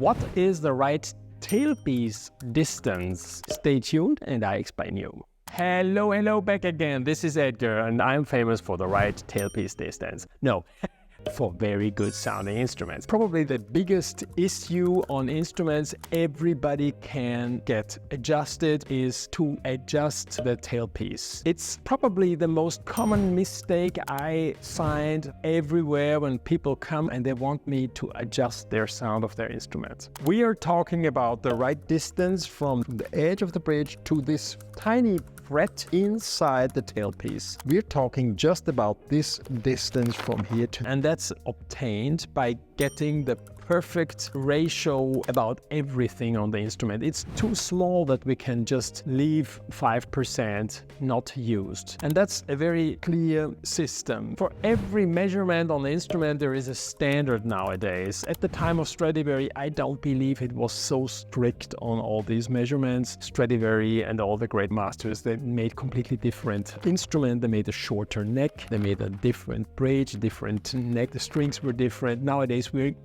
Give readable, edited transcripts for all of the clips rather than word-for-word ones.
What is the right tailpiece distance? Stay tuned and I explain you. Hello, back again. This is Edgar and I'm famous for the right tailpiece distance. No. For very good sounding instruments. Probably the biggest issue on instruments everybody can get adjusted is to adjust the tailpiece. It's probably the most common mistake I find everywhere when people come and they want me to adjust their sound of their instrument. We are talking about the right distance from the edge of the bridge to this tiny fret inside the tailpiece. We're talking just about this distance from here to, and that's obtained by getting the perfect ratio about everything on the instrument. It's too small that we can just leave 5% not used. And that's a very clear system. For every measurement on the instrument, there is a standard nowadays. At the time of Stradivari, I don't believe it was so strict on all these measurements. Stradivari and all the great masters, they made completely different instrument. They made a shorter neck. They made a different bridge, different neck. The strings were different. Nowadays, we're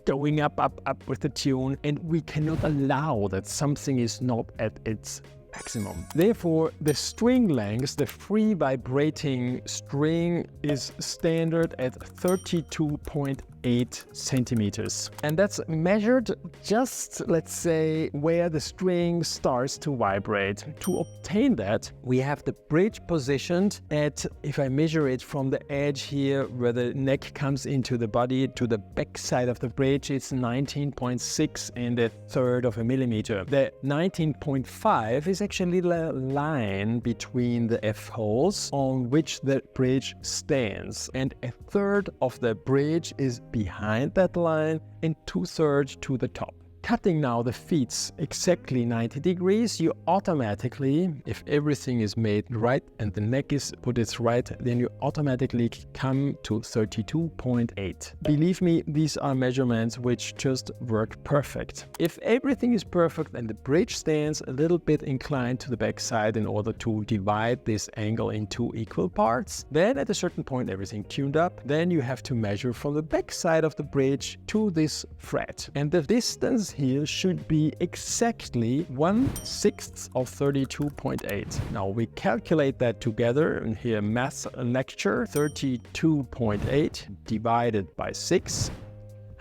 going up with the tune, and we cannot allow that something is not at its maximum. Therefore, the string length, the free vibrating string, is standard at 32.8 centimeters. And that's measured just, let's say, where the string starts to vibrate. To obtain that, we have the bridge positioned at, if I measure it from the edge here, where the neck comes into the body to the back side of the bridge, it's 19.6 and a third of a millimeter. The 19.5 is actually the line between the F holes on which the bridge stands. And a third of the bridge is behind that line and 2/3 to the top. Cutting now the feet exactly 90 degrees, you automatically, if everything is made right and the neck is put it right, then you automatically come to 32.8. Believe me, these are measurements which just work perfect. If everything is perfect and the bridge stands a little bit inclined to the back side in order to divide this angle into equal parts, then at a certain point everything tuned up, then you have to measure from the back side of the bridge to this fret. And the distance here should be exactly 1/6 of 32.8. Now we calculate that together, and here math lecture, 32.8 divided by 6,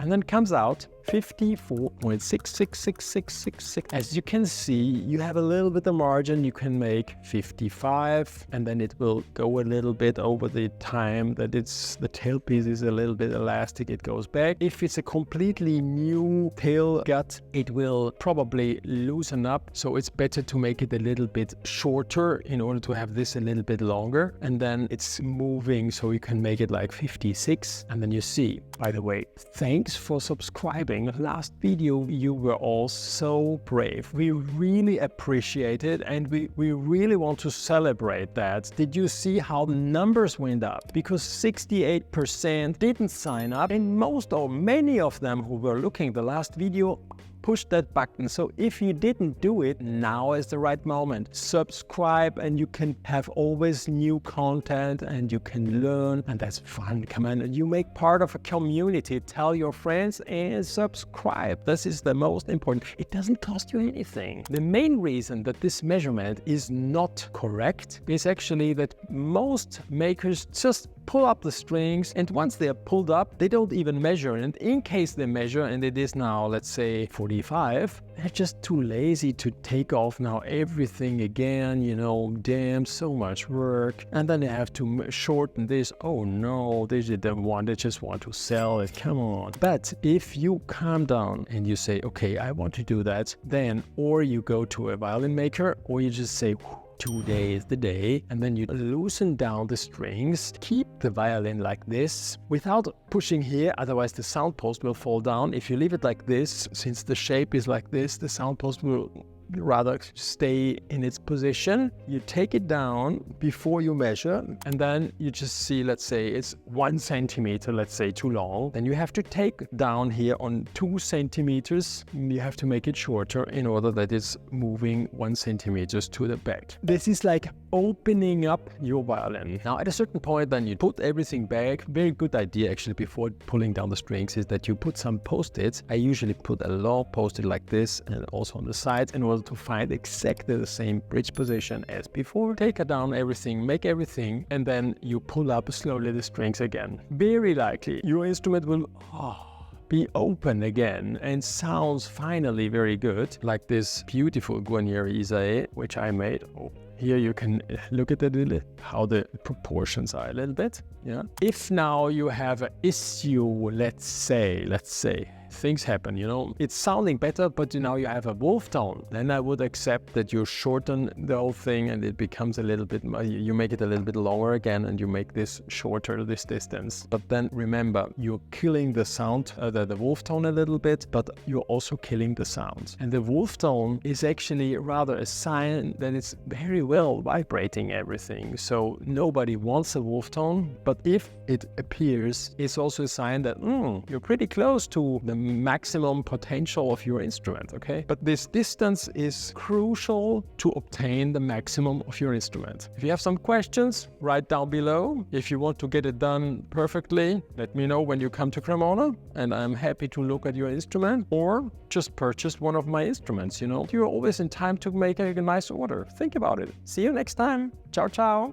and then comes out 54.666666. As you can see, you have a little bit of margin. You can make 55, and then it will go a little bit over the time that the tailpiece is a little bit elastic. It goes back. If it's a completely new tail gut, it will probably loosen up. So it's better to make it a little bit shorter in order to have this a little bit longer. And then it's moving, so you can make it like 56. And then you see, by the way, thanks for subscribing. Last video, you were all so brave. We really appreciate it, and we really want to celebrate that. Did you see how the numbers went up? Because 68% didn't sign up, and most or many of them who were looking the last video push that button. So if you didn't do it, now is the right moment. Subscribe and you can have always new content and you can learn, and that's fun. Come on, you make part of a community. Tell your friends and subscribe. This is the most important. It doesn't cost you anything. The main reason that this measurement is not correct is actually that most makers just pull up the strings, and once they are pulled up, they don't even measure. And in case they measure and it is now, let's say 45, they're just too lazy to take off now everything again, you know, damn, so much work. And then they have to shorten this. Oh no, they don't want, they just want to sell it, come on. But if you calm down and you say, okay, I want to do that, then, or you go to a violin maker, or you just say, today is the day, and then you loosen down the strings, keep the violin like this without pushing here, otherwise the sound post will fall down. If you leave it like this, since the shape is like this, the sound post will rather stay in its position. You take it down before you measure, and then you just see, let's say it's 1 centimeter, let's say too long. Then you have to take down here on 2 centimeters. You have to make it shorter in order that it's moving 1 centimeter to the back. This is like opening up your violin. Now at a certain point then you put everything back. Very good idea actually before pulling down the strings is that you put some post-its. I usually put a long post-it like this and also on the sides in order to find exactly the same bridge position as before. Take down everything, make everything, and then you pull up slowly the strings again. Very likely your instrument will be open again and sounds finally very good, like this beautiful Guarnieri Isae, which I made. Here you can look at it, how the proportions are a little bit. Yeah. If now you have an issue, let's say, things happen, you know, it's sounding better, but now you have a wolf tone, then I would accept that you shorten the whole thing and it becomes a little bit, you make it a little bit longer again and you make this shorter, this distance. But then remember, you're killing the sound, the wolf tone a little bit, but you're also killing the sound. And the wolf tone is actually rather a sign that it's very well vibrating everything. So nobody wants a wolf tone, but if it appears, it's also a sign that you're pretty close to the maximum potential of your instrument, okay? But this distance is crucial to obtain the maximum of your instrument. If you have some questions, write down below. If you want to get it done perfectly, let me know when you come to Cremona, and I'm happy to look at your instrument, or just purchase one of my instruments, you know? You're always in time to make a nice order. Think about it. See you next time. Ciao, ciao.